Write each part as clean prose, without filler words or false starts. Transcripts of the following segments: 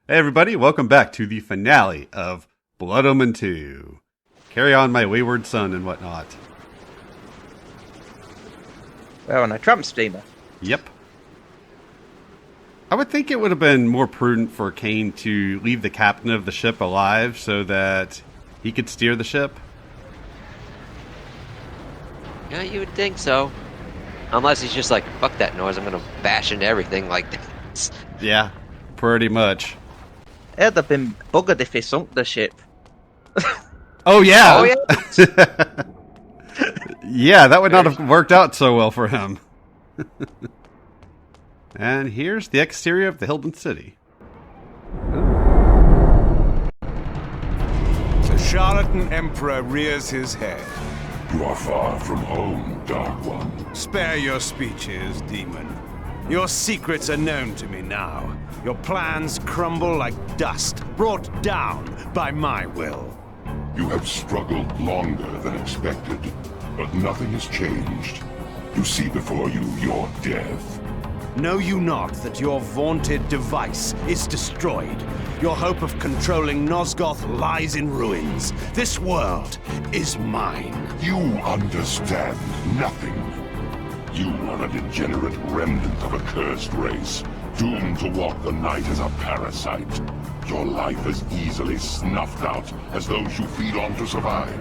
Hey everybody, welcome back to the finale of Blood Omen 2. Carry on my wayward son and whatnot. We're on a Trump steamer. Yep. I would think it would have been more prudent for Kain to leave the captain of the ship alive so that he could steer the ship. Yeah, you would think so. Unless he's just like, fuck that noise, I'm gonna bash into everything like this. Yeah, pretty much. It'd have been buggered if he sunk the ship. Oh yeah! Oh yeah? Yeah, that would not have worked out so well for him. And here's the exterior of the Hyldan city. The charlatan emperor rears his head. You are far from home, Dark One. Spare your speeches, demon. Your secrets are known to me now. Your plans crumble like dust, brought down by my will. You have struggled longer than expected, but nothing has changed. You see before you your death. Know you not that your vaunted device is destroyed? Your hope of controlling Nosgoth lies in ruins. This world is mine. You understand nothing. You are a degenerate remnant of a cursed race, doomed to walk the night as a parasite. Your life as easily snuffed out as those you feed on to survive.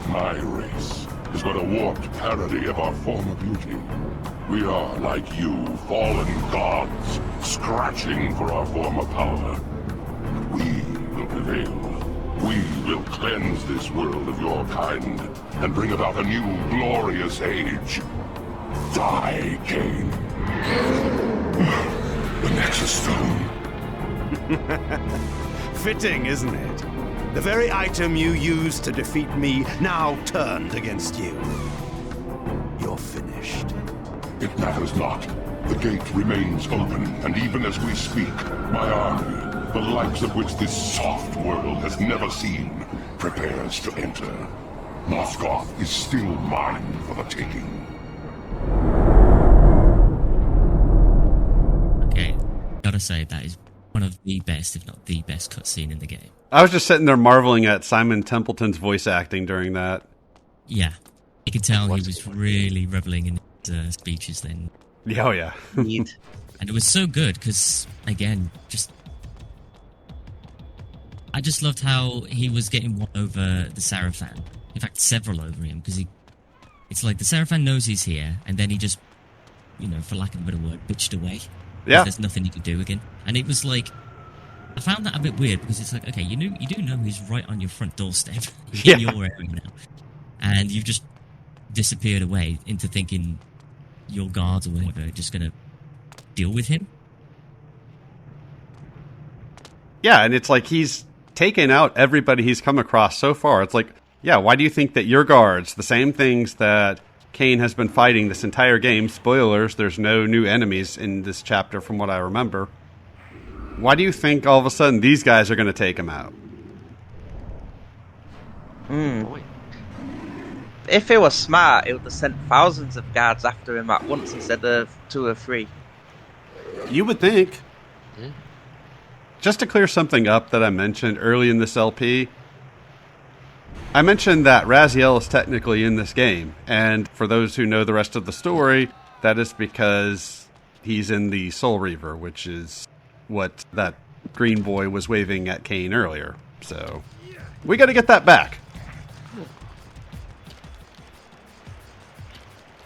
My race is but a warped parody of our former beauty. We are, like you, fallen gods, scratching for our former power. We will prevail. We will cleanse this world of your kind, and bring about a new, glorious age. Die, Kain. The Nexus Stone. Fitting, isn't it? The very item you used to defeat me now turned against you. You're finished. It matters not. The gate remains open, and even as we speak, my army, the likes of which this soft world has never seen, prepares to enter. Nosgoth is still mine for the taking. Okay, gotta say, that is one of the best, if not the best cutscene in the game. I was just sitting there marveling at Simon Templeton's voice acting during that. Yeah, you could tell he was really reveling in his speeches then. Yeah, oh yeah. Indeed. And it was so good, because, again, I just loved how he was getting one over the Sarafan. In fact, several over him, because it's like the Sarafan knows he's here, and then he just, for lack of a better word, bitched away. Yeah. There's nothing he could do again. And it was like, I found that a bit weird, because it's like, okay, you do know he's right on your front doorstep, in your area now. And you've just disappeared away into thinking your guards or whatever are just going to deal with him. Yeah, and it's like he's taken out everybody he's come across so far. It's like, yeah, why do you think that your guards, the same things that Kain has been fighting this entire game, spoilers, there's no new enemies in this chapter from what I remember. Why do you think all of a sudden these guys are going to take him out? If he was smart, he would have sent thousands of guards after him at once instead of 2 or 3. You would think. Yeah. Just to clear something up that I mentioned early in this LP, I mentioned that Raziel is technically in this game, and for those who know the rest of the story, that is because he's in the Soul Reaver, which is what that green boy was waving at Kain earlier. So, we gotta get that back.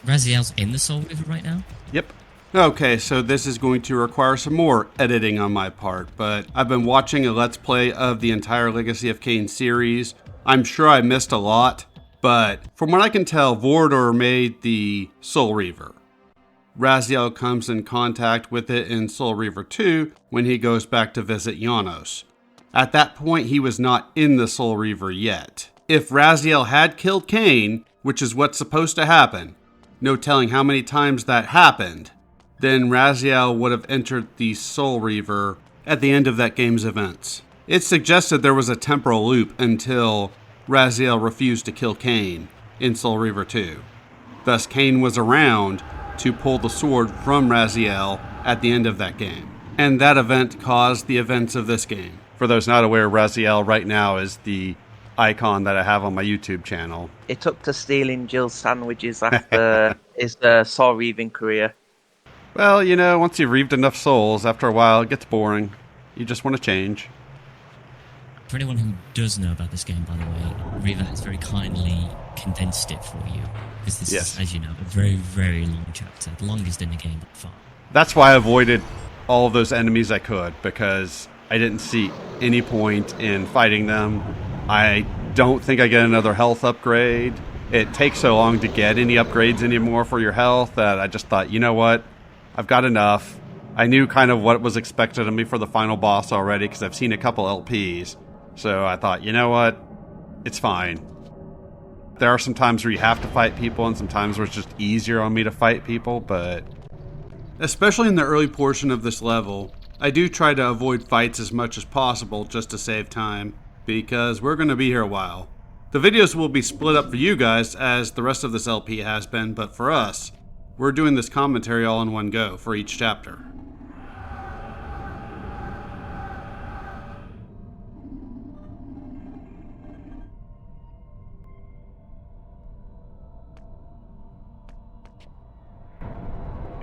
Raziel's in the Soul River right now? Yep. Okay, so this is going to require some more editing on my part, but I've been watching a Let's Play of the entire Legacy of Kain series. I'm sure I missed a lot, but from what I can tell, Vordor made the Soul Reaver. Raziel comes in contact with it in Soul Reaver 2 when he goes back to visit Janos. At that point, he was not in the Soul Reaver yet. If Raziel had killed Kain, which is what's supposed to happen, no telling how many times that happened, then Raziel would have entered the Soul Reaver at the end of that game's events. It suggested there was a temporal loop until Raziel refused to kill Kain in Soul Reaver 2. Thus, Kain was around to pull the sword from Raziel at the end of that game. And that event caused the events of this game. For those not aware, Raziel right now is the icon that I have on my YouTube channel. It took to stealing Jill's sandwiches after his saw reaving career. Well, you know, once you've reaved enough souls, after a while it gets boring. You just want to change. For anyone who does know about this game, by the way, Reva has very kindly condensed it for you. Because this is, as you know, a very, very long chapter. The longest in the game by far. That's why I avoided all of those enemies I could, because I didn't see any point in fighting them. I don't think I get another health upgrade. It takes so long to get any upgrades anymore for your health that I just thought, you know what? I've got enough. I knew kind of what was expected of me for the final boss already because I've seen a couple LPs. So I thought, you know what? It's fine. There are some times where you have to fight people and some times where it's just easier on me to fight people, but... Especially in the early portion of this level, I do try to avoid fights as much as possible just to save time, because we're going to be here a while. The videos will be split up for you guys as the rest of this LP has been, but for us, we're doing this commentary all in one go for each chapter.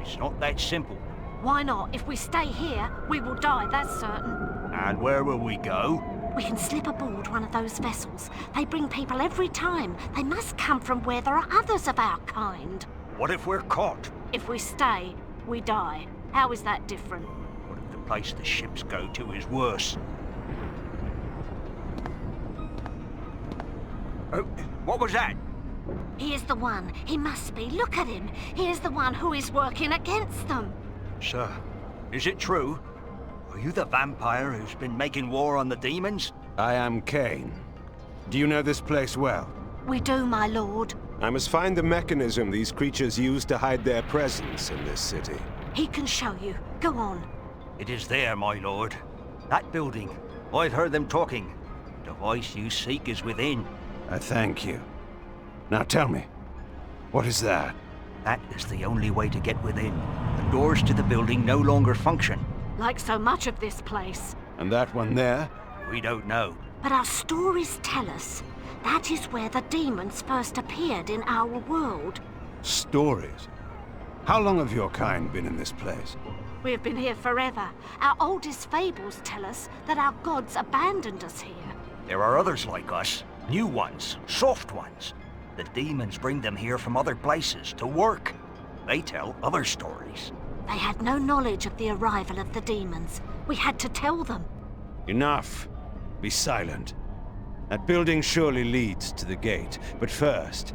It's not that simple. Why not? If we stay here, we will die, that's certain. And where will we go? We can slip aboard one of those vessels. They bring people every time. They must come from where there are others of our kind. What if we're caught? If we stay, we die. How is that different? What if the place the ships go to is worse? Oh, what was that? He is the one. He must be. Look at him. He is the one who is working against them. Sir, is it true? Are you the vampire who's been making war on the demons? I am Kain. Do you know this place well? We do, my lord. I must find the mechanism these creatures use to hide their presence in this city. He can show you. Go on. It is there, my lord. That building. I've heard them talking. The voice you seek is within. I thank you. Now tell me, what is that? That is the only way to get within. The doors to the building no longer function. Like so much of this place. And that one there? We don't know. But our stories tell us that is where the demons first appeared in our world. Stories? How long have your kind been in this place? We have been here forever. Our oldest fables tell us that our gods abandoned us here. There are others like us. New ones. Soft ones. The demons bring them here from other places to work. They tell other stories. They had no knowledge of the arrival of the demons. We had to tell them. Enough. Be silent. That building surely leads to the gate, but first,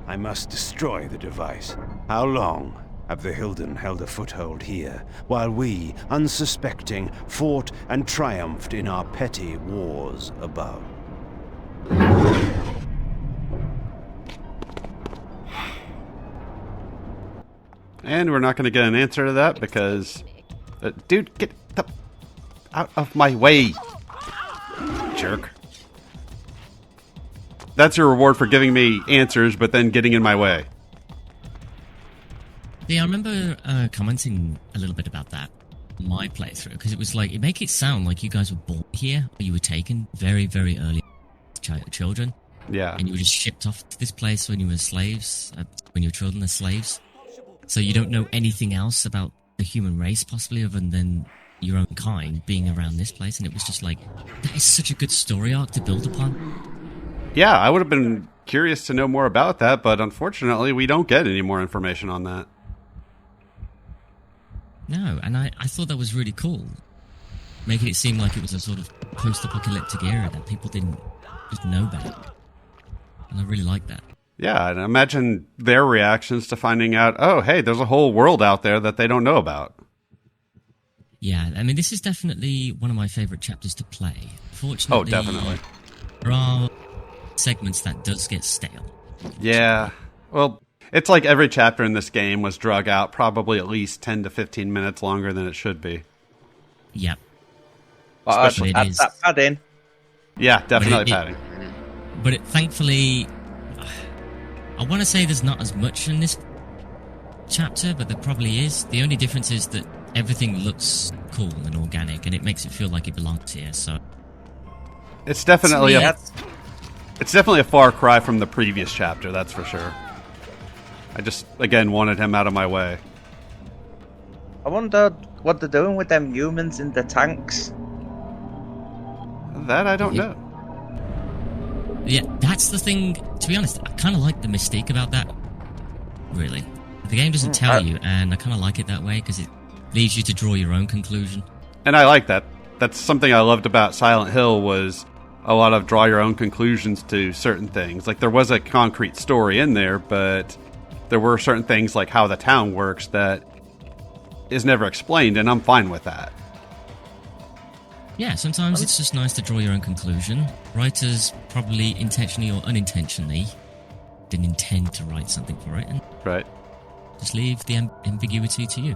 I must destroy the device. How long have the Hyldan held a foothold here, while we, unsuspecting, fought and triumphed in our petty wars above? And we're not going to get an answer to that because... dude, get the... out of my way! Jerk. That's your reward for giving me answers, but then getting in my way. Yeah, I remember commenting a little bit about that in my playthrough, because it was like, it make it sound like you guys were born here, or you were taken very, very early children. Yeah. And you were just shipped off to this place when you were slaves, when you were children as slaves. So you don't know anything else about the human race, possibly, other than your own kind being around this place. And it was just like, that is such a good story arc to build upon. Yeah, I would have been curious to know more about that, but unfortunately we don't get any more information on that. No, and I thought that was really cool. Making it seem like it was a sort of post-apocalyptic era that people didn't just know about. And I really like that. Yeah, and imagine their reactions to finding out, oh, hey, there's a whole world out there that they don't know about. Yeah, I mean, this is definitely one of my favorite chapters to play. Fortunately, oh, definitely. There are segments that does get stale. Yeah, well, it's like every chapter in this game was drug out probably at least 10 to 15 minutes longer than it should be. Yep. Especially add that padding. Yeah, definitely padding. But thankfully, I want to say there's not as much in this chapter, but there probably is. The only difference is that everything looks cool and organic, and it makes it feel like it belongs here. So It's definitely Yeah. it's definitely a far cry from the previous chapter, that's for sure. I just, again, wanted him out of my way. I wonder what they're doing with them humans in the tanks. That I don't know. yeah, that's the thing. To be honest, I kind of like the mystique about that. Really, the game doesn't tell you, and I kind of like it that way because it leaves you to draw your own conclusion. And I like that. That's something I loved about Silent Hill was a lot of draw your own conclusions to certain things. Like, there was a concrete story in there, but there were certain things like how the town works that is never explained, and I'm fine with that. Yeah, sometimes it's just nice to draw your own conclusion. Writers probably intentionally or unintentionally didn't intend to write something for it, and Right. just leave the ambiguity to you.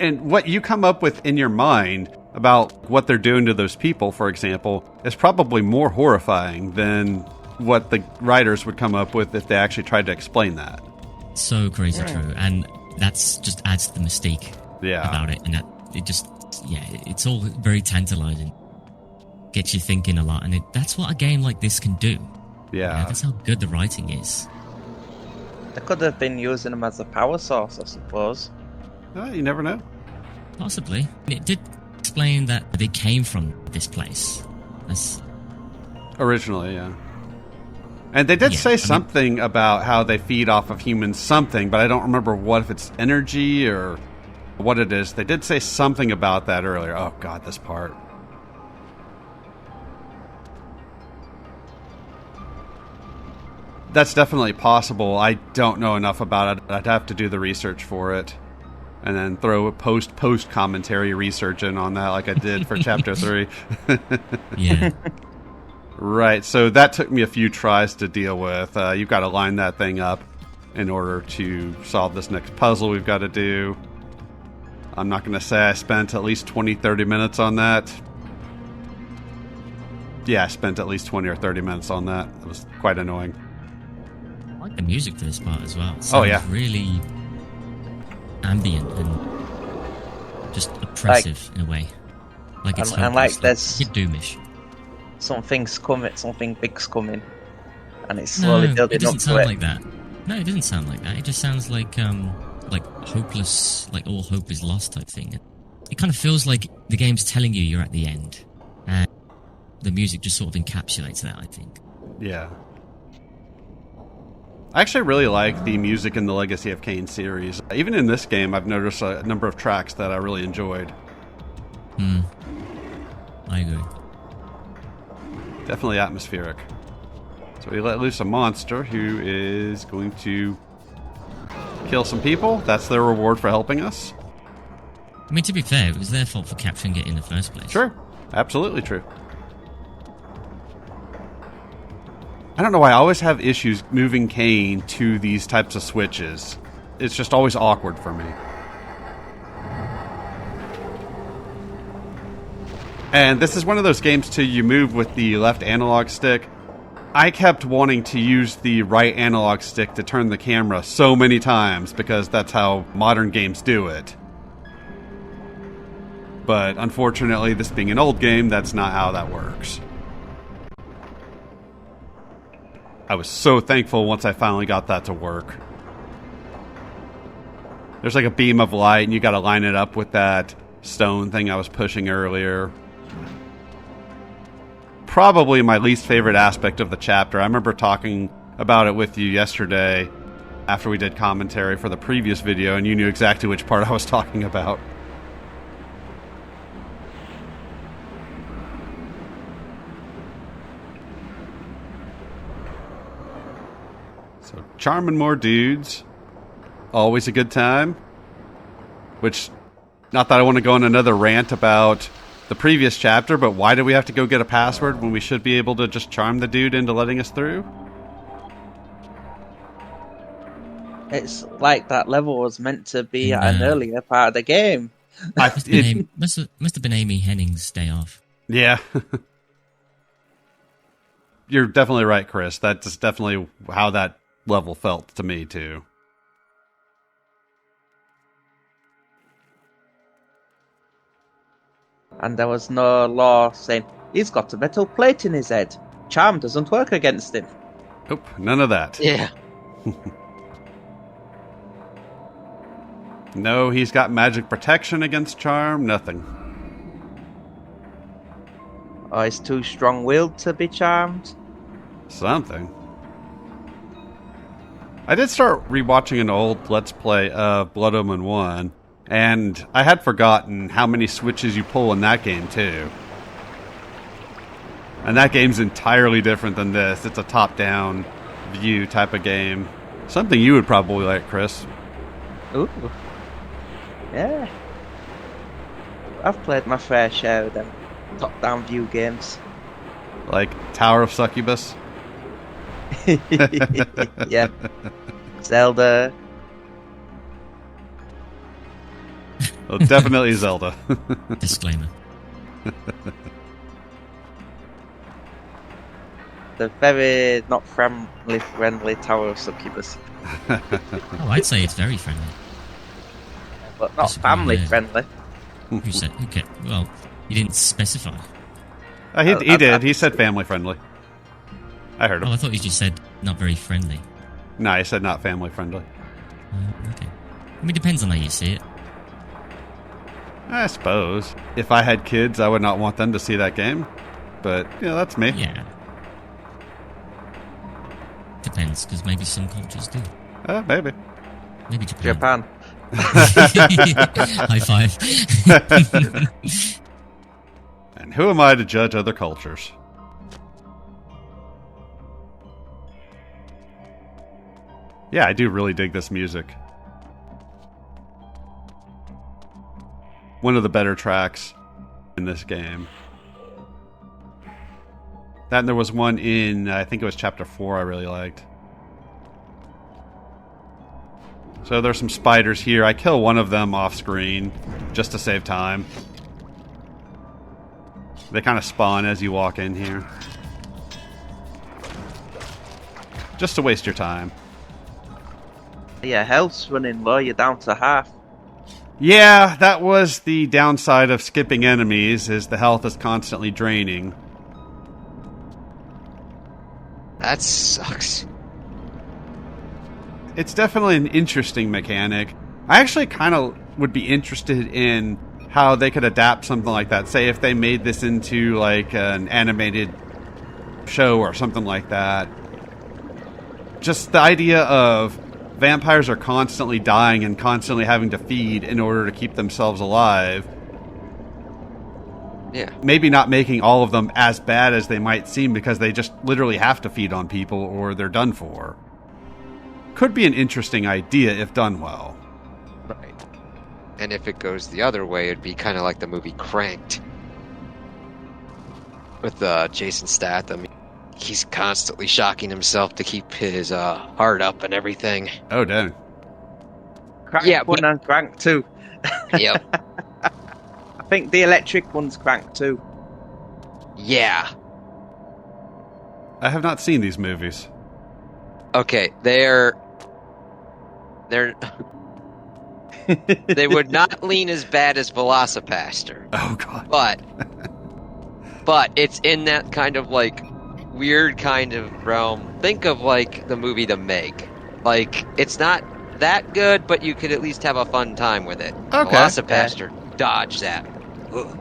And what you come up with in your mind about what they're doing to those people, for example, is probably more horrifying than what the writers would come up with if they actually tried to explain that. So crazy true, and that's just adds to the mystique Yeah. about it, and that it just it's all very tantalizing, gets you thinking a lot, and that's what a game like this can do. Yeah. That's how good the writing is. They could have been using them as a power source, I suppose. You never know. Possibly. It did explain that they came from this place. That's Originally, yeah. And they did Yeah, I say mean- something about how they feed off of humans something, but I don't remember what, if it's energy or what it is. They did say something about that earlier. Oh, God, this part. That's definitely possible. I don't know enough about it. I'd have to do the research for it. And then throw a post commentary research in on that like I did for Chapter 3. yeah. Right, so that took me a few tries to deal with. You've got to line that thing up in order to solve this next puzzle we've got to do. I'm not going to say I spent at least 20, 30 minutes on that. Yeah, I spent at least 20 or 30 minutes on that. It was quite annoying. I like the music for this part as well. It Oh, yeah. sounds really ambient and just oppressive in a way. Like it's And like hopeless, there's- like doomish. Something's coming, something big's coming, and it's slowly No, building it doesn't up sound to it. like that. No, it doesn't sound like that. It just sounds like hopeless, like all hope is lost type thing. It kind of feels like the game's telling you you're at the end, and the music just sort of encapsulates that, I think. Yeah. I actually really like the music in the Legacy of Kain series. Even in this game, I've noticed a number of tracks that I really enjoyed. I agree. Definitely atmospheric. So we let loose a monster who is going to kill some people. That's their reward for helping us. I mean, to be fair, it was their fault for capturing it in the first place. Sure. Absolutely true. I don't know why I always have issues moving Kain to these types of switches. It's just always awkward for me. And this is one of those games too, you move with the left analog stick. I kept wanting to use the right analog stick to turn the camera so many times because that's how modern games do it. But unfortunately, this being an old game, that's not how that works. I was so thankful once I finally got that to work. There's like a beam of light, and you gotta line it up with that stone thing I was pushing earlier. Probably my least favorite aspect of the chapter. I remember talking about it with you yesterday after we did commentary for the previous video, and you knew exactly which part I was talking about. So, charming more dudes. Always a good time. Which, not that I want to go on another rant about the previous chapter, but why do we have to go get a password when we should be able to just charm the dude into letting us through? It's like that level was meant to be at an earlier part of the game. Must have been Amy Henning's day off. Yeah. You're definitely right, Chris. That's definitely how that level felt to me, too. And there was no law saying, he's got a metal plate in his head. Charm doesn't work against him. Nope, none of that. Yeah. No, he's got magic protection against charm, nothing. Or he's too strong-willed to be charmed. Something. I did start rewatching an old Let's Play of Blood Omen 1, and I had forgotten how many switches you pull in that game, too. And that game's entirely different than this. It's a top-down view type of game. Something you would probably like, Chris. Ooh. Yeah. I've played my fair share of them top-down view games. Like Tower of Succubus? Yeah. Zelda. Well, definitely Zelda. Disclaimer. The very not family-friendly Tower of Succubus. Oh, I'd say it's very friendly. But not Disagree, family-friendly. Who said? Okay, well, you didn't specify. He did. He said family friendly. I heard him. Oh, I thought you just said not very friendly. No, he said not family friendly. Okay. I mean, it depends on how you see it. I suppose. If I had kids, I would not want them to see that game. But, that's me. Yeah. Depends, because maybe some cultures do. Maybe. Maybe Japan. High five. And who am I to judge other cultures? Yeah, I do really dig this music. One of the better tracks in this game. That and there was one in, I think it was Chapter 4 I really liked. So there's some spiders here. I kill one of them off screen just to save time. They kind of spawn as you walk in here. Just to waste your time. Yeah, health's running low, you're down to half. Yeah, that was the downside of skipping enemies, is the health is constantly draining. That sucks. It's definitely an interesting mechanic. I actually kind of would be interested in how they could adapt something like that. Say if they made this into like an animated show or something like that. Just the idea of vampires are constantly dying and constantly having to feed in order to keep themselves alive. Yeah. Maybe not making all of them as bad as they might seem because they just literally have to feed on people or they're done for. Could be an interesting idea if done well. Right. And if it goes the other way, it'd be kind of like the movie Cranked. With Jason Statham. He's constantly shocking himself to keep his heart up and everything. Oh, dang. Crank Yeah, 1 and Crank 2. Yep. I think the electric one's Crank 2. Yeah. I have not seen these movies. Okay, they're they would not lean as bad as Velocipaster. Oh, God. But it's in that kind of like weird kind of realm. Think of like the movie The Meg. Like, it's not that good, but you could at least have a fun time with it. Okay. Velocipaster, dodge that. Ugh.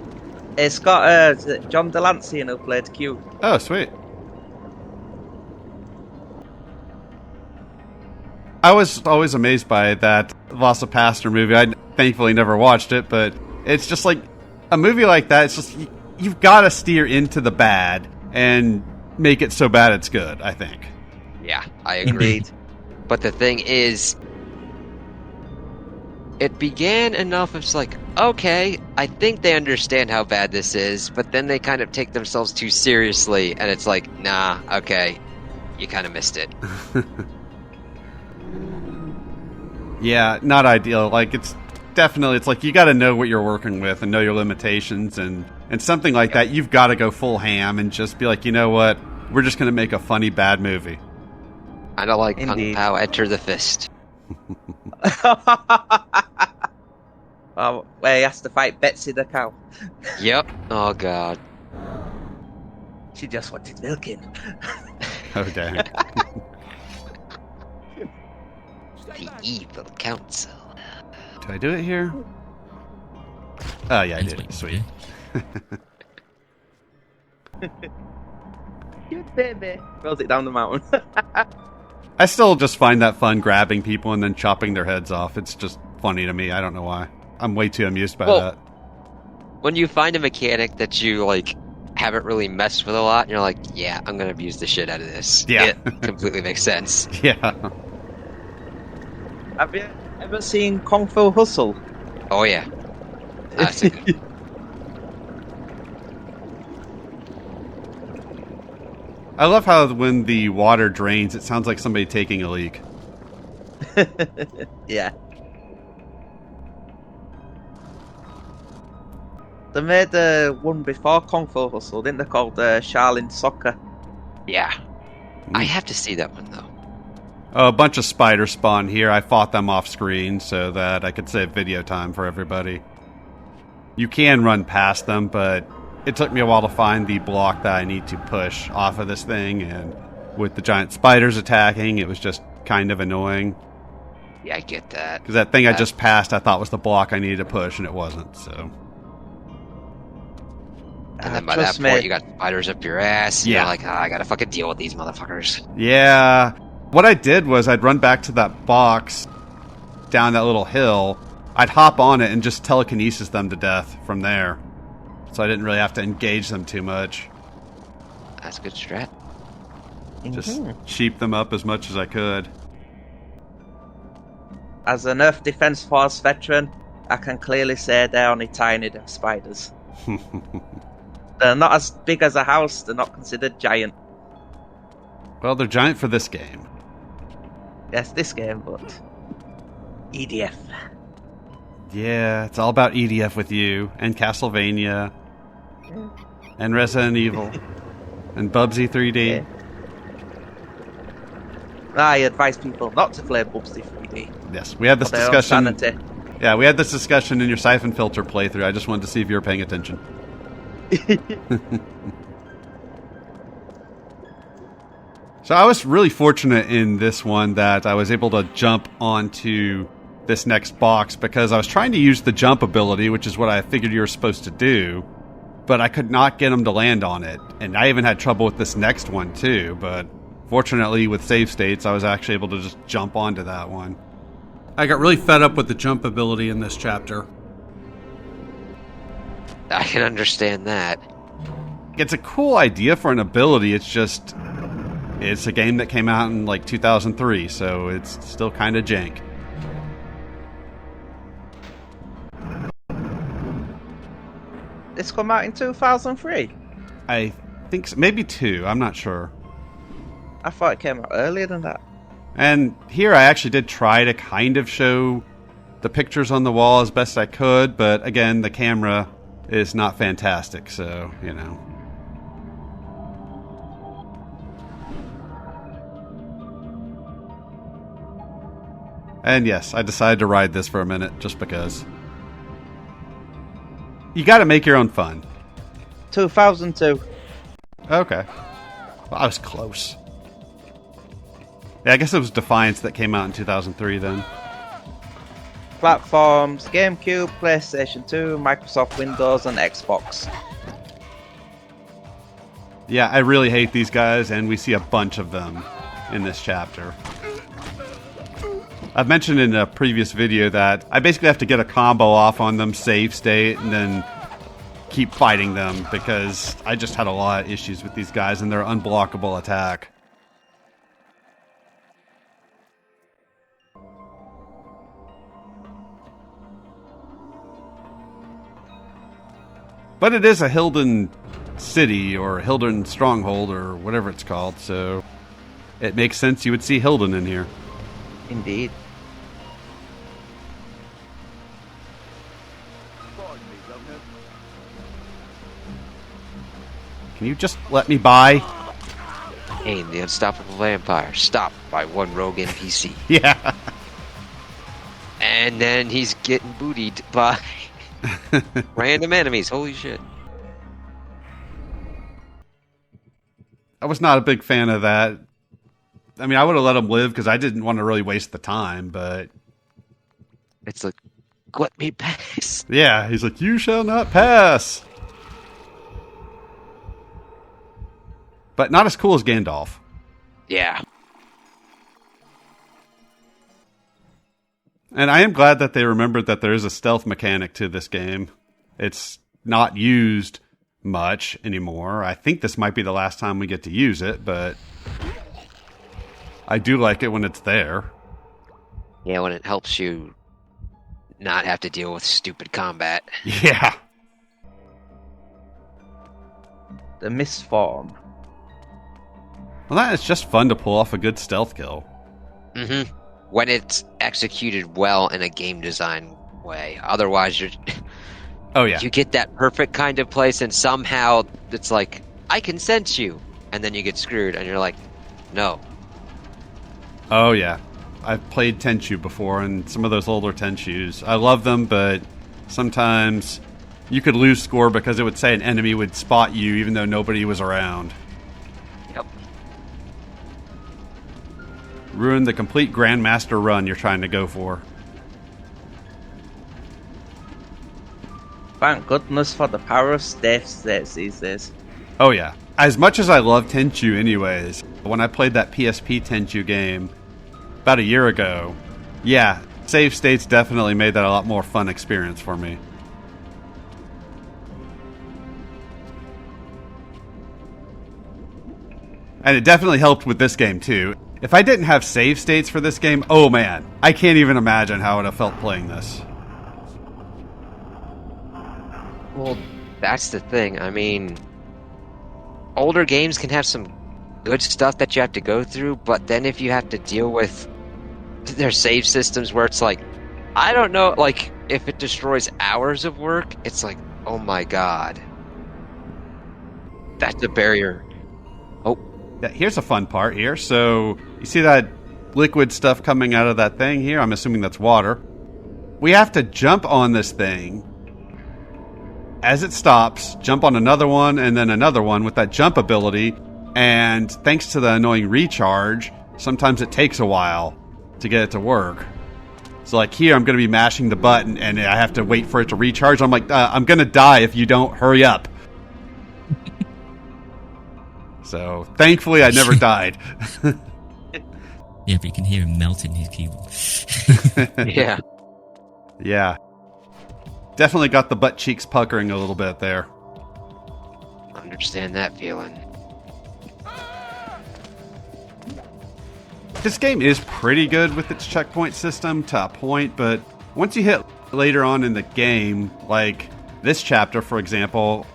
It's got John Delancey in who played Q. Oh, sweet. I was always amazed by that Velocipaster movie. I thankfully never watched it, but it's just like a movie like that. It's just you've got to steer into the bad and make it so bad it's good, I think. Yeah, I agree. Indeed. But the thing is, it began enough, it's like, okay, I think they understand how bad this is, but then they kind of take themselves too seriously, and it's like, nah, okay, you kind of missed it. Yeah, not ideal. Like, it's like you got to know what you're working with and know your limitations, and something like that, you've got to go full ham and just be like, you know what, we're just going to make a funny bad movie. Kind of like Indeed. Kung Pao Enter the Fist. Oh, where he has to fight Betsy the cow. Yep. Oh god. She just wanted milking. Oh, dang. The evil council. Do I do it here? Oh, yeah, I That's did. what you Sweet. do. Cute baby. Throws it down the mountain. I still just find that fun grabbing people and then chopping their heads off. It's just funny to me. I don't know why. I'm way too amused by that. When you find a mechanic that you like haven't really messed with a lot, and you're like, yeah, I'm gonna abuse the shit out of this. Yeah. It completely makes sense. Yeah. Have you ever seen Kung Fu Hustle? Oh yeah. That's a good. I love how when the water drains, it sounds like somebody taking a leak. Yeah. They made the one before Kung Fu Hustle, didn't they? Called Shaolin Soccer. Yeah. I have to see that one though. Oh, a bunch of spiders spawned here. I fought them off screen so that I could save video time for everybody. You can run past them, but it took me a while to find the block that I need to push off of this thing, and with the giant spiders attacking, it was just kind of annoying. Yeah, I get that. Because that thing I just passed I thought was the block I needed to push, and it wasn't, so... And then by that point, you got spiders up your ass. Yeah. You're like, I gotta fucking deal with these motherfuckers. Yeah. What I did was I'd run back to that box down that little hill. I'd hop on it and just telekinesis them to death from there. So I didn't really have to engage them too much. That's a good strat. Just sheep them up as much as I could. As an Earth Defense Force veteran, I can clearly say they're only tiny than spiders. They're not as big as a house, they're not considered giant. Well, they're giant for this game. Yes, this game, but... EDF. Yeah, it's all about EDF with you, and Castlevania, and Resident Evil, and Bubsy 3D. Yeah. I advise people not to play Bubsy 3D. Yes, we had this For their own discussion. sanity. Yeah, we had this discussion in your Siphon Filter playthrough. I just wanted to see if you were paying attention. So I was really fortunate in this one that I was able to jump onto this next box because I was trying to use the jump ability, which is what I figured you were supposed to do, but I could not get them to land on it. And I even had trouble with this next one too, but fortunately with save states, I was actually able to just jump onto that one. I got really fed up with the jump ability in this chapter. I can understand that. It's a cool idea for an ability, it's just... It's a game that came out in like 2003, so it's still kind of jank. This come out in 2003? I think so. Maybe 2, I'm not sure. I thought it came out earlier than that. And here I actually did try to kind of show the pictures on the wall as best I could, but again, the camera is not fantastic, so, you know. And yes, I decided to ride this for a minute, just because. You gotta make your own fun. 2002. Okay. Well, I was close. Yeah, I guess it was Defiance that came out in 2003 then. Platforms, GameCube, PlayStation 2, Microsoft Windows, and Xbox. Yeah, I really hate these guys, and we see a bunch of them in this chapter. I've mentioned in a previous video that I basically have to get a combo off on them, save state, and then keep fighting them because I just had a lot of issues with these guys and their unblockable attack. But it is a Hyldan city or Hyldan stronghold or whatever it's called, so it makes sense you would see Hyldan in here. Indeed. Can you just let me by? Kain, the unstoppable vampire, stopped by one rogue NPC. Yeah. And And then he's getting bootied by random enemies. Holy shit. I was not a big fan of that. I mean, I would have let him live because I didn't want to really waste the time, but... It's like, let me pass. Yeah, he's like, you shall not pass. But not as cool as Gandalf. Yeah. And I am glad that they remembered that there is a stealth mechanic to this game. It's not used much anymore. I think this might be the last time we get to use it, but I do like it when it's there. Yeah, when it helps you not have to deal with stupid combat. Yeah. The misform. Well, that is just fun to pull off a good stealth kill. Mm-hmm. When it's executed well in a game design way. Otherwise, you're... Oh, yeah. You get that perfect kind of place, and somehow it's like, I can sense you. And then you get screwed, and you're like, no. Oh, yeah. I've played Tenchu before, and some of those older Tenchus. I love them, but sometimes you could lose score because it would say an enemy would spot you even though nobody was around. Yep. Ruin the complete Grandmaster run you're trying to go for. Thank goodness for the power of save states these days. Oh, yeah. As much as I love Tenchu anyways, when I played that PSP Tenchu game about a year ago, yeah, save states definitely made that a lot more fun experience for me. And it definitely helped with this game too. If I didn't have save states for this game, oh man, I can't even imagine how I would have felt playing this. Well, that's the thing. I mean, older games can have some good stuff that you have to go through, but then if you have to deal with their save systems where it's like, I don't know, like, if it destroys hours of work, it's like, oh my god. That's a barrier. Oh. Yeah, here's a fun part here. So, you see that liquid stuff coming out of that thing here? I'm assuming that's water. We have to jump on this thing. As it stops, jump on another one and then another one with that jump ability. And thanks to the annoying recharge, sometimes it takes a while to get it to work. So like here, I'm going to be mashing the button and I have to wait for it to recharge. I'm like, I'm going to die if you don't hurry up. So thankfully, I never died. Yeah, but you can hear him melting his keyboard. Yeah. Yeah. Definitely got the butt cheeks puckering a little bit there. Understand that feeling. This game is pretty good with its checkpoint system to a point, but once you hit later on in the game, like this chapter, for example,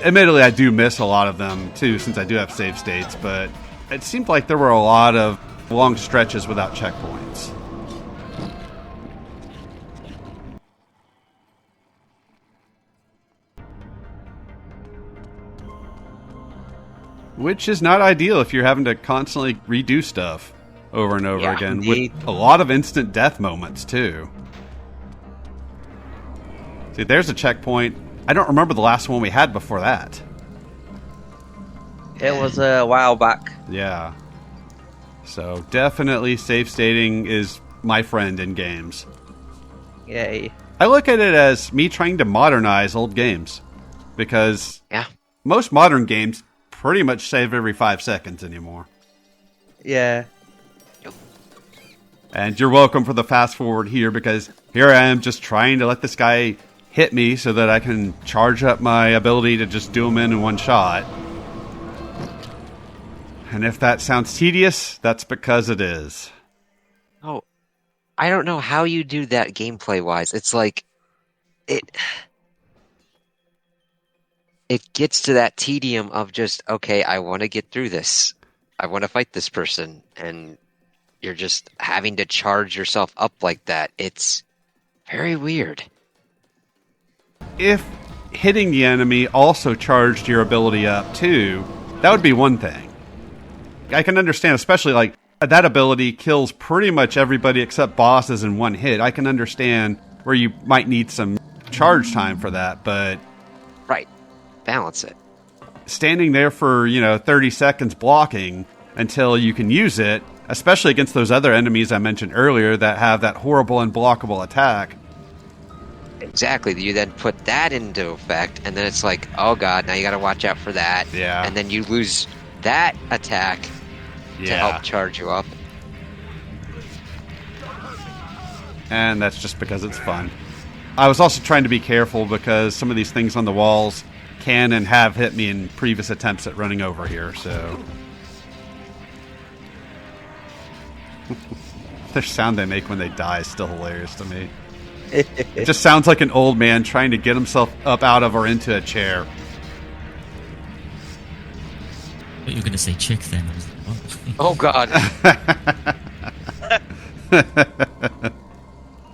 admittedly I do miss a lot of them too, since I do have save states, but it seemed like there were a lot of long stretches without checkpoints. Which is not ideal if you're having to constantly redo stuff over and over again, indeed. with a lot of instant death moments, too. See, there's a checkpoint. I don't remember the last one we had before that. It was a while back. Yeah. So, definitely save stating is my friend in games. Yay. I look at it as me trying to modernize old games. Because Yeah. most modern games pretty much save every 5 seconds anymore. Yeah. And you're welcome for the fast forward here, because here I am just trying to let this guy hit me so that I can charge up my ability to just do him in one shot. And if that sounds tedious, that's because it is. Oh, I don't know how you do that gameplay-wise. It's like, it gets to that tedium of just, okay, I want to get through this. I want to fight this person. And you're just having to charge yourself up like that. It's very weird. If hitting the enemy also charged your ability up too, that would be one thing. I can understand, especially like that ability kills pretty much everybody except bosses in one hit. I can understand where you might need some charge time for that, but... Right. Balance it. Standing there for, 30 seconds blocking until you can use it, especially against those other enemies I mentioned earlier that have that horrible unblockable attack. Exactly. You then put that into effect, and then it's like, oh god, now you gotta watch out for that. Yeah. And then you lose that attack to help charge you up. And that's just because it's fun. I was also trying to be careful because some of these things on the walls can and have hit me in previous attempts at running over here, so... The sound they make when they die is still hilarious to me. It just sounds like an old man trying to get himself up out of or into a chair. But you were going to say chick then. I was like, Oh god.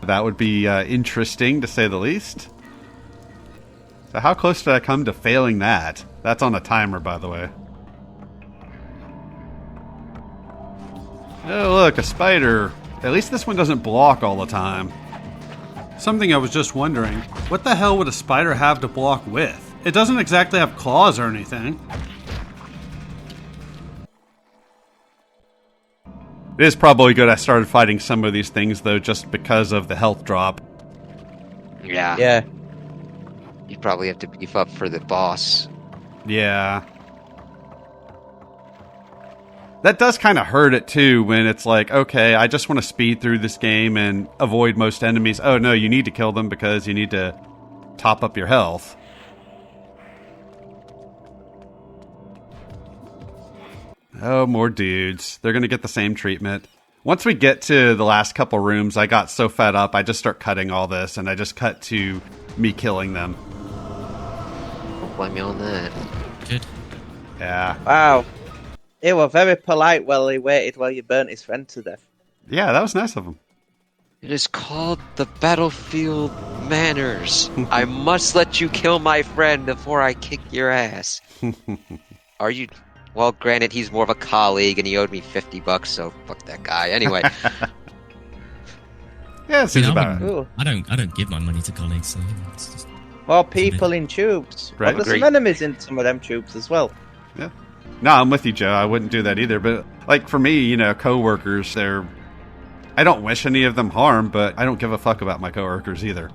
That would be interesting, to say the least. So how close did I come to failing that? That's on a timer, by the way. Oh, look, a spider. At least this one doesn't block all the time. Something I was just wondering, what the hell would a spider have to block with? It doesn't exactly have claws or anything. It is probably good I started fighting some of these things, though, just because of the health drop. Yeah. Yeah. You probably have to beef up for the boss. Yeah. That does kind of hurt it, too, when it's like, okay, I just want to speed through this game and avoid most enemies. Oh, no, you need to kill them because you need to top up your health. Oh, more dudes. They're going to get the same treatment. Once we get to the last couple rooms, I got so fed up, I just start cutting all this, and I just cut to me killing them. Don't blame me on that. good. Yeah. Wow. They were very polite while he waited while you burnt his friend to death. Yeah, that was nice of them. It is called the battlefield manners. I must let you kill my friend before I kick your ass. Are you... Well, granted, he's more of a colleague, and he owed me $50, so fuck that guy. Anyway. Yeah, it seems I about wouldn't- Ooh. I don't give my money to colleagues, so it's just... More people in tubes. Right. Well, there's Agreed. some enemies in some of them tubes as well. Yeah. No, I'm with you, Joe. I wouldn't do that either. But, like, for me, coworkers, I don't wish any of them harm, but I don't give a fuck about my coworkers either.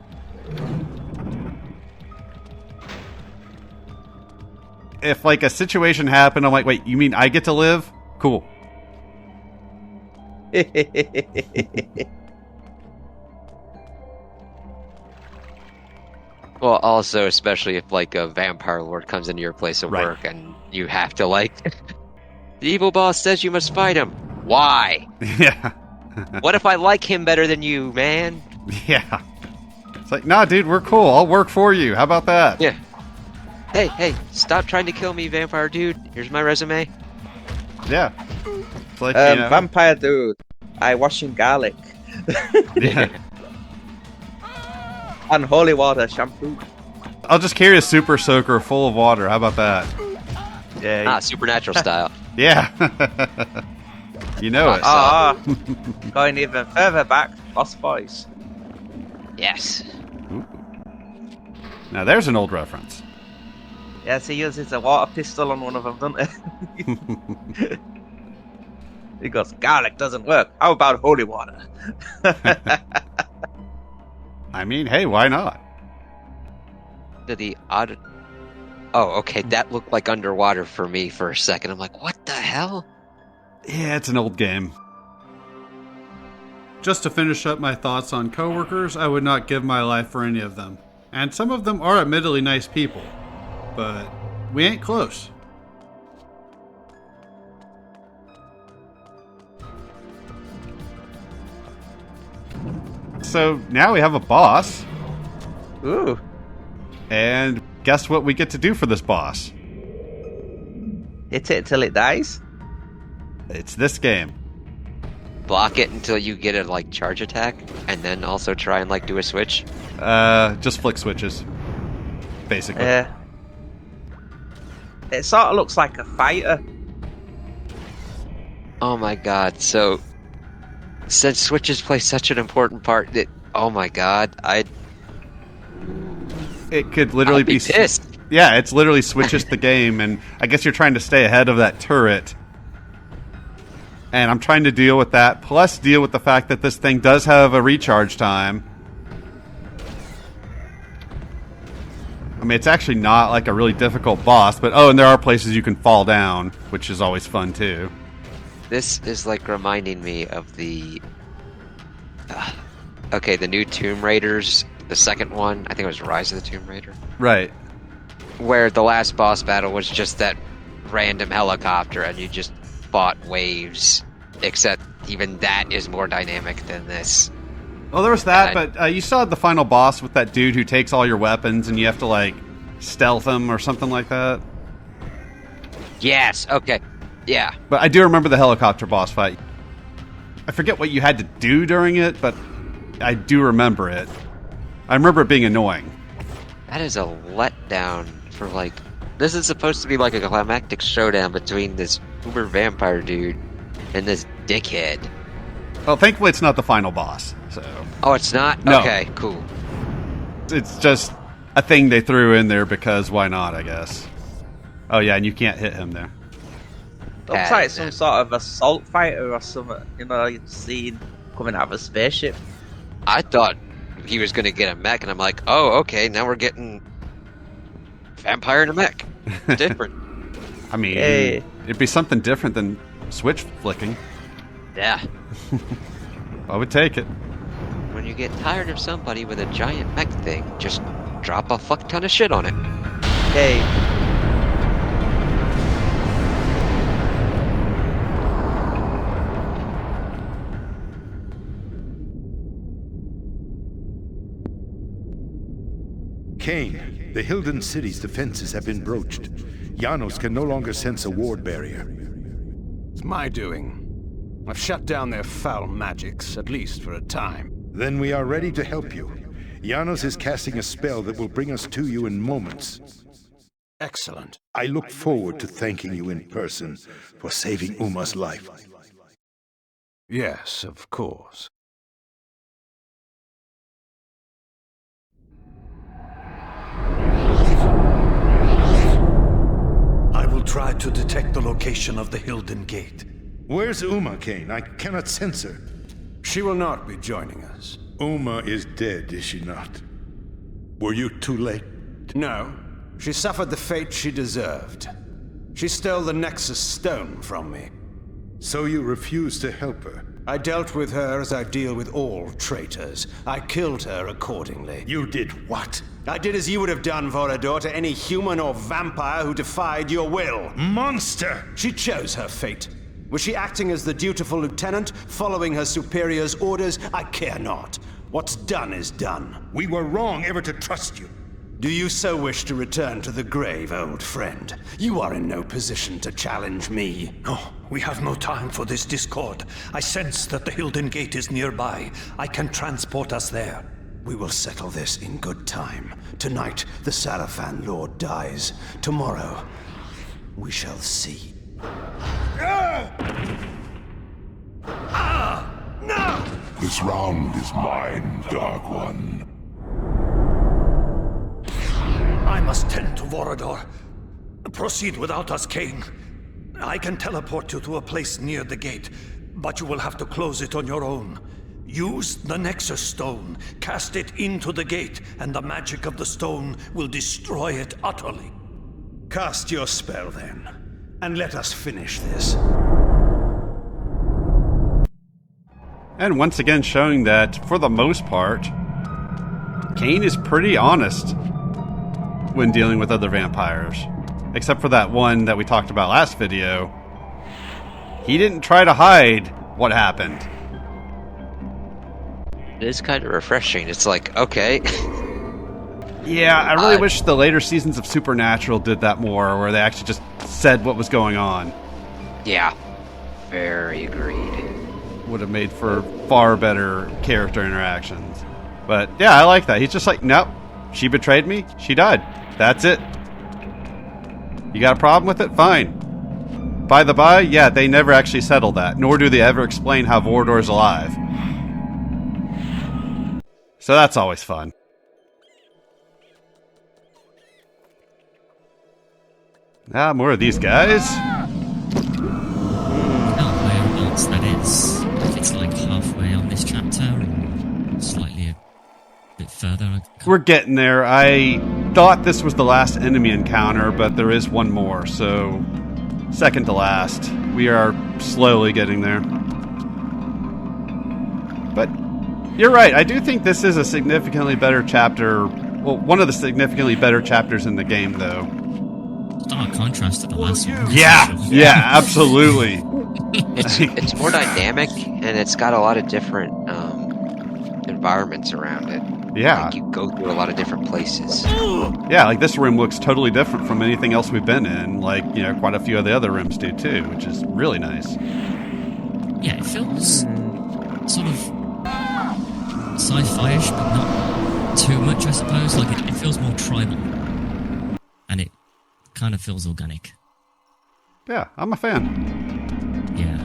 If, like, a situation happened, I'm like, wait, you mean I get to live? Cool. Well, also, especially if, like, a vampire lord comes into your place of Right. work, and you have to, like... The evil boss says you must fight him. Why? Yeah. What if I like him better than you, man? Yeah. It's like, nah, dude, we're cool. I'll work for you. How about that? Yeah. Hey, stop trying to kill me, vampire dude. Here's my resume. Yeah. It's like, Vampire dude. I wash in garlic. Yeah. And holy water shampoo. I'll just carry a super soaker full of water. How about that? Yeah. Supernatural style. Yeah. You know it. Going even further back, Lost Boys. Yes. Now there's an old reference. Yes, he uses a water pistol on one of them, doesn't he? He goes, garlic doesn't work. How about holy water? I mean, hey, why not? The odd... Oh, okay, that looked like underwater for me for a second. I'm like, what the hell? Yeah, it's an old game. Just to finish up my thoughts on coworkers, I would not give my life for any of them. And some of them are admittedly nice people. But we ain't close. So now we have a boss. Ooh. And guess what we get to do for this boss? Hit it till it dies? It's this game. Block it until you get a, like, charge attack, and then also try and, like, do a switch? Just flick switches. Basically. Yeah. It sort of looks like a fighter. Oh my god, so since switches play such an important part, oh my god, It could literally I'd be pissed. Yeah, it's literally switches the game, and I guess you're trying to stay ahead of that turret. And I'm trying to deal with that, plus deal with the fact that this thing does have a recharge time. I mean, it's actually not like a really difficult boss, but and there are places you can fall down, which is always fun too. This is like reminding me of the the new Tomb Raiders, the second one. I think it was Rise of the Tomb Raider. Right. Where the last boss battle was just that random helicopter and you just fought waves, except even that is more dynamic than this. Well, there was that, but you still had the final boss with that dude who takes all your weapons and you have to, like, stealth him or something like that. Yes, okay, yeah. But I do remember the helicopter boss fight. I forget what you had to do during it, but I do remember it. I remember it being annoying. That is a letdown for, like... This is supposed to be like a climactic showdown between this uber vampire dude and this dickhead. Well, thankfully it's not the final boss, so... Oh, it's not? No. Okay, cool. It's just a thing they threw in there because why not, I guess. Oh yeah, and you can't hit him there. Looks like some sort of assault fighter or something, you've seen coming out of a spaceship. I thought he was going to get a mech, and I'm like, oh, okay, now we're getting vampire in a mech. Different. I mean, it'd be something different than switch flicking. Yeah. I would take it. When you get tired of somebody with a giant mech thing, just drop a fuck ton of shit on it. Hey. Kain, the Hyldan city's defenses have been broached. Janos can no longer sense a ward barrier. It's my doing. I've shut down their foul magics, at least for a time. Then we are ready to help you. Janos is casting a spell that will bring us to you in moments. Excellent. I look forward to thanking you in person for saving Uma's life. Yes, of course. I will try to detect the location of the Hyldan Gate. Where's Uma, Kain? I cannot sense her. She will not be joining us. Uma is dead, is she not? Were you too late? No. She suffered the fate she deserved. She stole the Nexus Stone from me. So you refused to help her? I dealt with her as I deal with all traitors. I killed her accordingly. You did what? I did as you would have done, Vorador, to any human or vampire who defied your will. Monster! She chose her fate. Was she acting as the dutiful lieutenant, following her superior's orders? I care not. What's done is done. We were wrong ever to trust you. Do you so wish to return to the grave, old friend? You are in no position to challenge me. No, we have no time for this discord. I sense that the Hyldan Gate is nearby. I can transport us there. We will settle this in good time. Tonight, the Sarafan Lord dies. Tomorrow, we shall see. No! This round is mine, Dark One. I must tend to Vorador. Proceed without us, Kain. I can teleport you to a place near the gate, but you will have to close it on your own. Use the Nexus Stone, cast it into the gate, and the magic of the stone will destroy it utterly. Cast your spell, then, and let us finish this. And once again showing that, for the most part, Kain is pretty honest when dealing with other vampires. Except for that one that we talked about last video. He didn't try to hide what happened. It is kind of refreshing. It's like, okay. Yeah, I really wish the later seasons of Supernatural did that more, where they actually just said what was going on. Yeah, very agreed. Would have made for far better character interactions. But yeah, I like that. He's just like, nope, she betrayed me, she died. That's it. You got a problem with it? Fine. By the by, yeah, they never actually settle that, nor do they ever explain how Vorador's alive. So that's always fun. Ah, more of these guys. Oh, whereabouts that is. If it's like halfway on this chapter, or slightly a bit further. We're getting there. I thought this was the last enemy encounter, but there is one more, so second to last. We are slowly getting there. But you're right. I do think this is a significantly better chapter. Well, one of the significantly better chapters in the game, though. Stark contrast to the last one. Yeah, absolutely. It's more dynamic, and it's got a lot of different environments around it. Yeah. Like you go through a lot of different places. Yeah, like this room looks totally different from anything else we've been in. Like, you know, quite a few of the other rooms do too, which is really nice. Yeah, it feels sort of sci-fi-ish, but not too much, I suppose. Like, it feels more tribal. And it kind of feels organic. Yeah, I'm a fan. Yeah.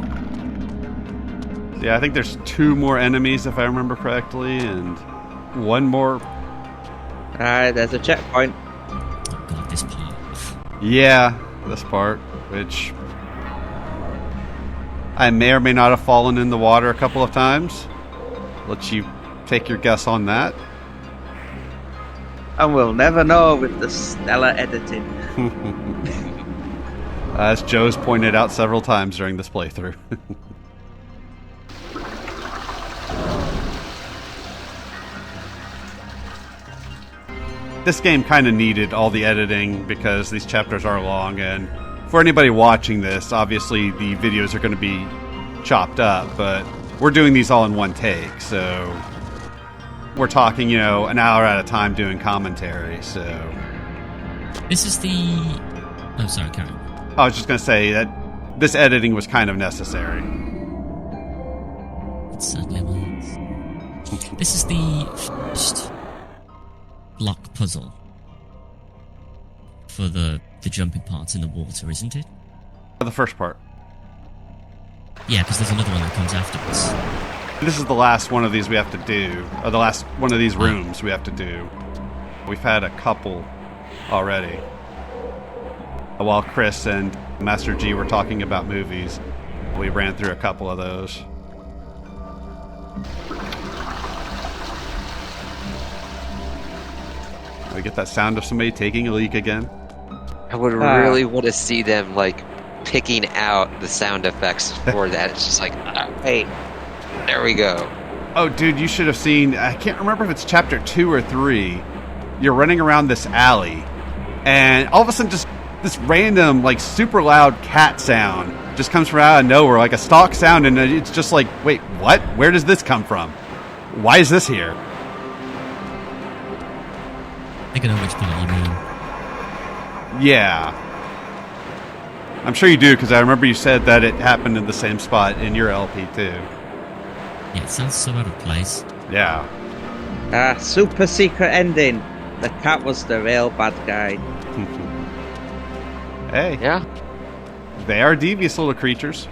Yeah, I think there's 2 more enemies, if I remember correctly, and 1 more. There's a checkpoint. Oh god, this part. Yeah, this part, which I may or may not have fallen in the water a couple of times. Let you take your guess on that. And we'll never know with the stellar editing. As Joe's pointed out several times during this playthrough. This game kind of needed all the editing because these chapters are long, and for anybody watching this, obviously the videos are going to be chopped up, but we're doing these all in one take, so we're talking, you know, an hour at a time doing commentary, so... This is the... Oh, sorry, Karen. I was just going to say that this editing was kind of necessary. It certainly was. This is the first block puzzle for the jumping parts in the water, isn't it? The first part. Yeah, because there's another one that comes afterwards. This is the last one of these we have to do, or the last one of these rooms we have to do. We've had a couple already. While Chris and Master G were talking about movies, we ran through a couple of those. We get that sound of somebody taking a leak again. I would really want to see them, like, picking out the sound effects for that. It's just like, hey, there we go. Oh, dude, you should have seen... I can't remember if it's chapter 2 or 3. You're running around this alley, and all of a sudden just this random, like, super loud cat sound just comes from out of nowhere, like a stock sound, and it's just like, wait, what? Where does this come from? Why is this here? I think I know which part you mean. Yeah. I'm sure you do, because I remember you said that it happened in the same spot in your LP, too. Yeah, it sounds so out of place. Yeah. Super secret ending. The cat was the real bad guy. Hey. Yeah. They are devious little creatures.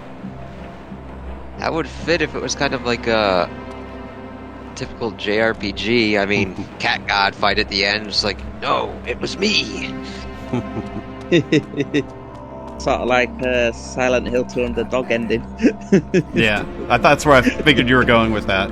That would fit if it was kind of like a typical JRPG. I mean, Cat God fight at the end. It's like, no, it was me. Sort of like Silent Hill 2 Underdog ending. Yeah, that's where I figured you were going with that.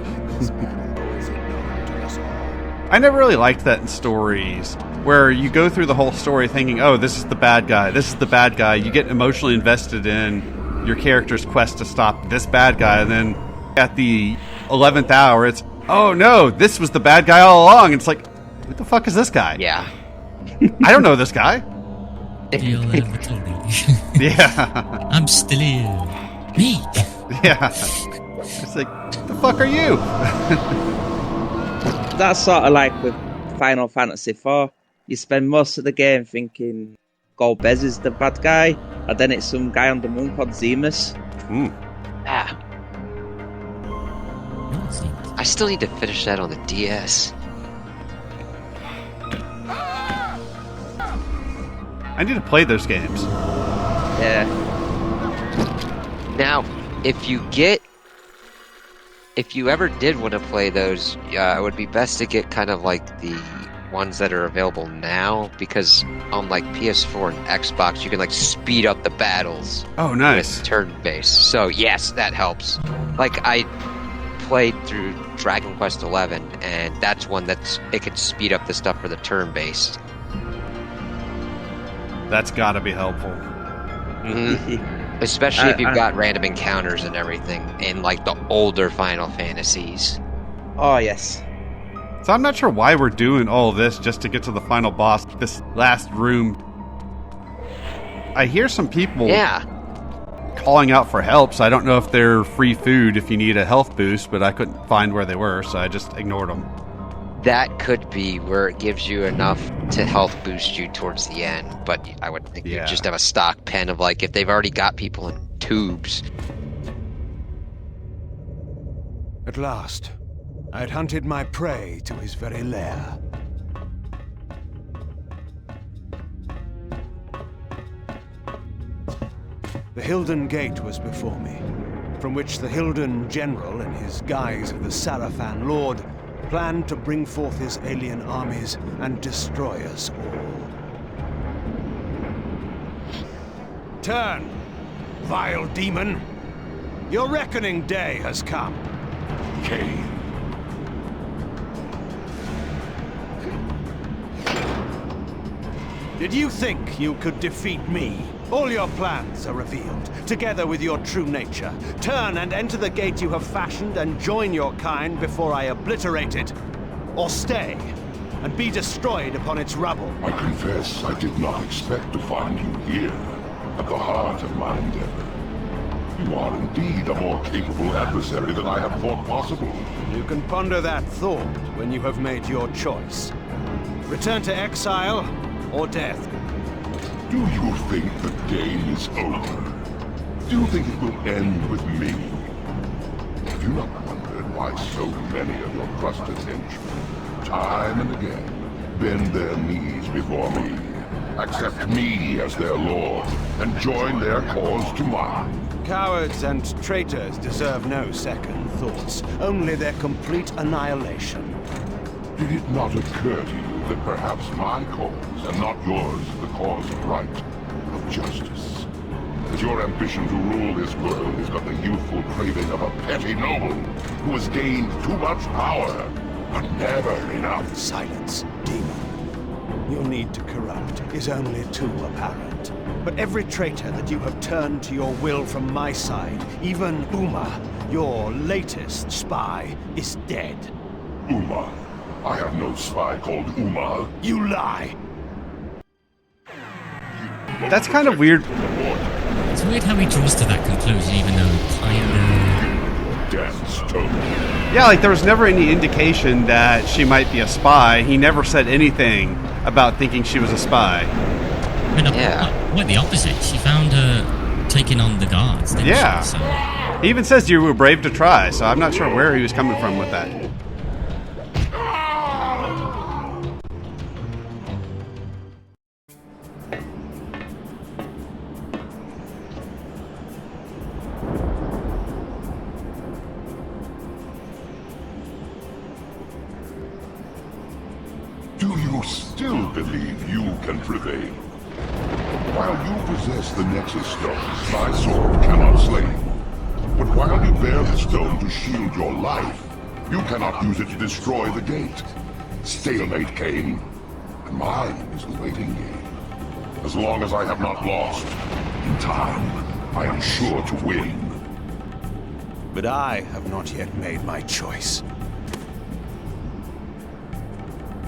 I never really liked that in stories, where you go through the whole story thinking, oh, this is the bad guy, this is the bad guy. You get emotionally invested in your character's quest to stop this bad guy, and then at the 11th hour, it's, oh no, this was the bad guy all along. And it's like, who the fuck is this guy? Yeah. I don't know this guy. You'll ever tell me. Yeah. I'm still here. Me! Yeah. It's like, what the fuck are you? That's sort of like with Final Fantasy IV. You spend most of the game thinking Golbez is the bad guy, and then it's some guy on the moon called Zemus. Ah. I still need to finish that on the DS. I need to play those games. Yeah. Now, if you ever did want to play those, it would be best to get kind of like the ones that are available now, because on like PS4 and Xbox, you can like speed up the battles. Oh, nice. With turn-based. So yes, that helps. Like I played through Dragon Quest XI, and that's one it could speed up the stuff for the turn-based. That's got to be helpful. Mm-hmm. Especially if you've got random encounters and everything in like the older Final Fantasies. Oh, yes. So I'm not sure why we're doing all of this just to get to the final boss, this last room. I hear some people calling out for help, so I don't know if they're free food if you need a health boost, but I couldn't find where they were, so I just ignored them. That could be where it gives you enough to health boost you towards the end, but I would think you just have a stock pen of like if they've already got people in tubes. At last, I had hunted my prey to his very lair. The Hyldan Gate was before me, from which the Hyldan general, in his guise of the Sarafan Lord, planned to bring forth his alien armies and destroy us all. Turn, vile demon! Your reckoning day has come. Kain. Did you think you could defeat me? All your plans are revealed, together with your true nature. Turn and enter the gate you have fashioned and join your kind before I obliterate it. Or stay, and be destroyed upon its rubble. I confess I did not expect to find you here, at the heart of my endeavor. You are indeed a more capable adversary than I had thought possible. You can ponder that thought when you have made your choice. Return to exile, or death. Do you think the game is over? Do you think it will end with me? Have you not wondered why so many of your trusted henchmen, time and again, bend their knees before me, accept me as their lord, and join their cause to mine? Cowards and traitors deserve no second thoughts, only their complete annihilation. Did it not occur to you that perhaps my cause, and not yours, is the cause of right, of justice? That your ambition to rule this world is but the youthful craving of a petty noble who has gained too much power, but never enough? Silence, demon. Your need to corrupt is only too apparent. But every traitor that you have turned to your will from my side, even Uma, your latest spy, is dead. Uma? I have no spy called Uma. You lie! That's kind of weird. It's weird how he draws to that conclusion, even though Death's token. Yeah, like there was never any indication that she might be a spy. He never said anything about thinking she was a spy. Quite the opposite. She found her taking on the guards, didn't she? So. He even says you were brave to try, so I'm not sure where he was coming from with that. Do you still believe you can prevail? While you possess the Nexus Stone, my sword cannot slay you. But while you bear the stone to shield your life, you cannot use it to destroy the gate. Stalemate, Kain. And mine is the waiting game. As long as I have not lost, in time, I am sure to win. But I have not yet made my choice.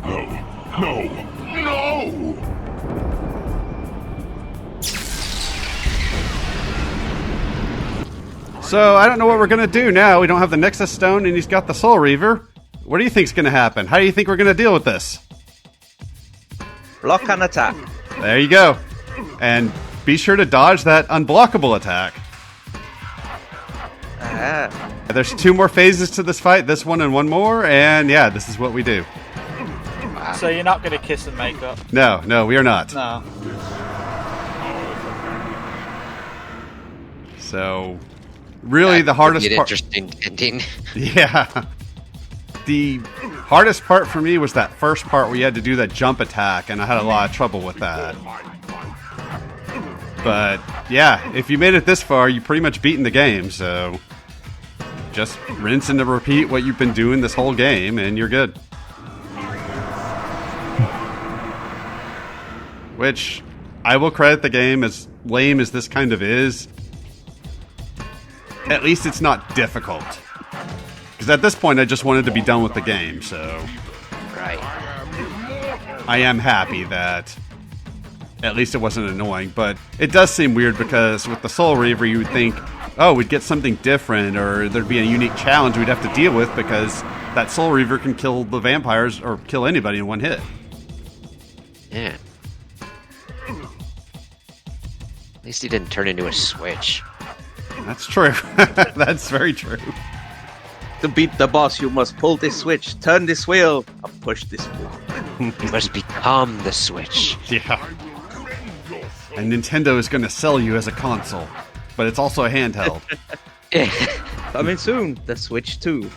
No, no, no! So, I don't know what we're going to do now. We don't have the Nexus Stone, and he's got the Soul Reaver. What do you think's going to happen? How do you think we're going to deal with this? Block and attack. There you go. And be sure to dodge that unblockable attack. There's 2 more phases to this fight, this one and one more, and yeah, this is what we do. So you're not going to kiss and make up? No, we are not. No. So, Really, the hardest part. Interesting ending. Yeah. The hardest part for me was that first part where you had to do that jump attack, and I had a lot of trouble with that. But yeah, if you made it this far, you pretty much beaten the game, so just rinse and repeat what you've been doing this whole game, and you're good. Which, I will credit the game, as lame as this kind of is. At least it's not difficult. Because at this point, I just wanted to be done with the game, so... Right. I am happy that at least it wasn't annoying, but it does seem weird because with the Soul Reaver, you would think, oh, we'd get something different, or there'd be a unique challenge we'd have to deal with because that Soul Reaver can kill the vampires or kill anybody in one hit. Yeah. At least he didn't turn into a switch. That's true. That's very true. To beat the boss, you must pull this switch, turn this wheel, and push this wheel. You must become the switch. Yeah. And Nintendo is going to sell you as a console, but it's also a handheld. Coming soon, the Switch 2.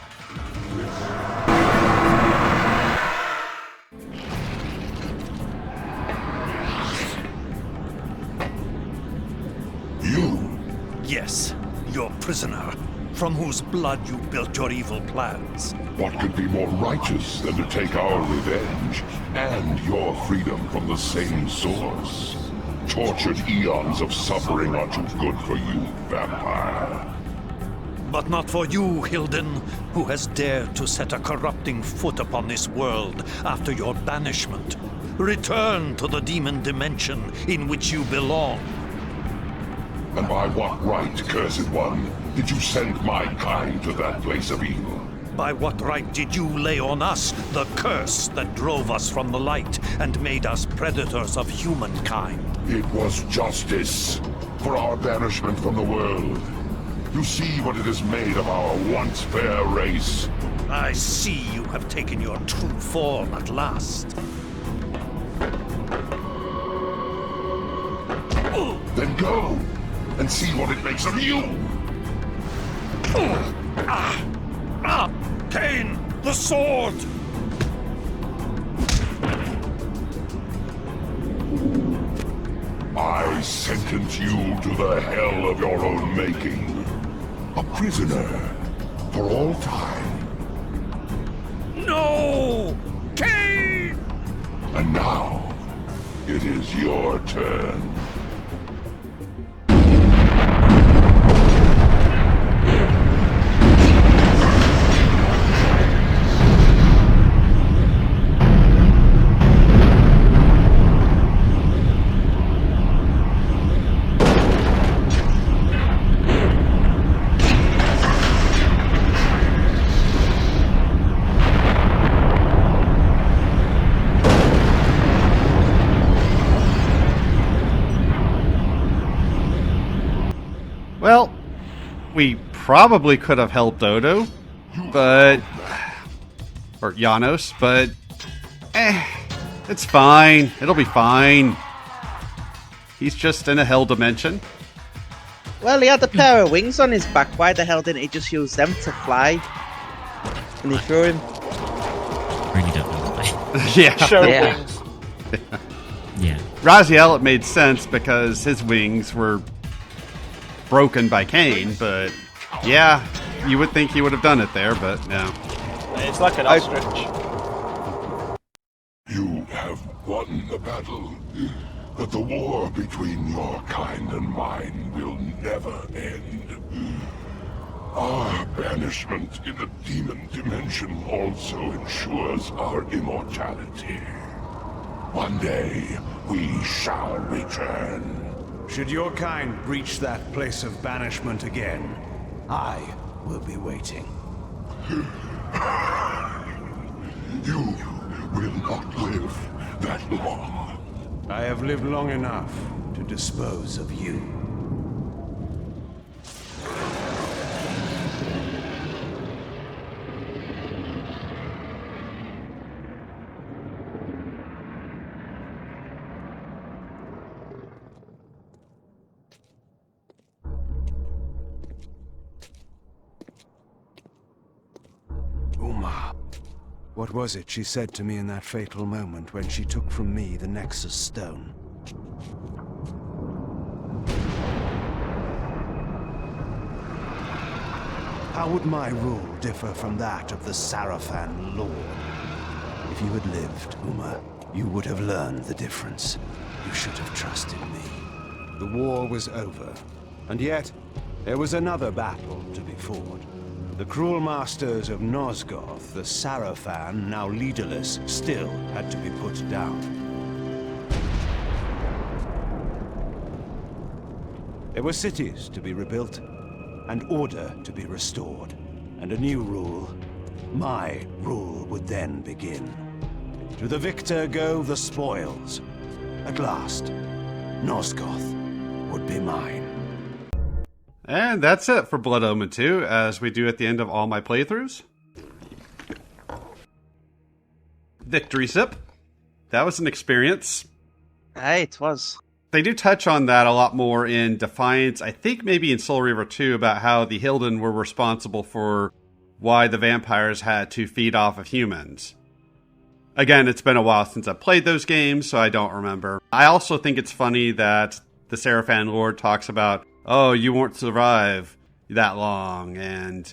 You? Yes, your prisoner, from whose blood you built your evil plans. What could be more righteous than to take our revenge and your freedom from the same source? Tortured eons of suffering are too good for you, vampire. But not for you, Hyldan, who has dared to set a corrupting foot upon this world after your banishment. Return to the demon dimension in which you belong. And by what right, Cursed One, did you send my kind to that place of evil? By what right did you lay on us the curse that drove us from the light and made us predators of humankind? It was justice for our banishment from the world. You see what it has made of our once fair race. I see you have taken your true form at last. Then go and see what it makes of you. Kain, the sword! I sentence you to the hell of your own making. A prisoner for all time. No! Kain! And now, it is your turn. Well, we probably could have helped Odo, but... or Janos, but... it's fine. It'll be fine. He's just in a hell dimension. Well, he had a pair of wings on his back. Why the hell didn't he just use them to fly? And he threw him. Really don't know why. Yeah. Show Yeah. wings. Yeah. Raziel, it made sense because his wings were broken by Kain, but yeah, you would think he would have done it there, but no. It's like an ostrich. You have won the battle, but the war between your kind and mine will never end. Our banishment in the demon dimension also ensures our immortality. One day, we shall return. Should your kind breach that place of banishment again, I will be waiting. You will not live that long. I have lived long enough to dispose of you. What was it she said to me in that fatal moment when she took from me the Nexus Stone? How would my rule differ from that of the Sarafan Lord? If you had lived, Uma, you would have learned the difference. You should have trusted me. The war was over, and yet there was another battle to be fought. The cruel masters of Nosgoth, the Sarafan, now leaderless, still had to be put down. There were cities to be rebuilt, and order to be restored, and a new rule. My rule would then begin. To the victor go the spoils. At last, Nosgoth would be mine. And that's it for Blood Omen 2, as we do at the end of all my playthroughs. Victory sip. That was an experience. Hey, it was. They do touch on that a lot more in Defiance, I think maybe in Soul Reaver 2, about how the Hyldan were responsible for why the vampires had to feed off of humans. Again, it's been a while since I played those games, so I don't remember. I also think it's funny that the Sarafan Lord talks about, oh, you won't survive that long, and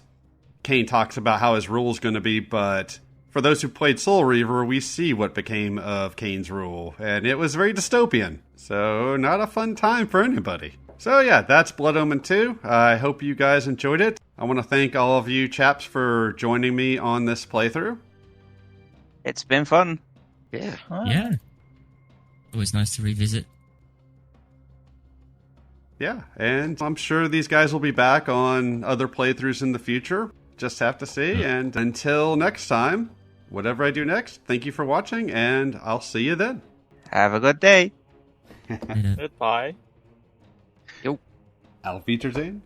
Kain talks about how his rule's going to be, but for those who played Soul Reaver, we see what became of Kain's rule, and it was very dystopian, so not a fun time for anybody. So yeah, that's Blood Omen 2. I hope you guys enjoyed it. I want to thank all of you chaps for joining me on this playthrough. It's been fun. Yeah. Yeah. Always nice to revisit. Yeah, and I'm sure these guys will be back on other playthroughs in the future. Just have to see, and until next time, whatever I do next, thank you for watching, and I'll see you then. Have a good day. Goodbye. Auf Wiedersehen.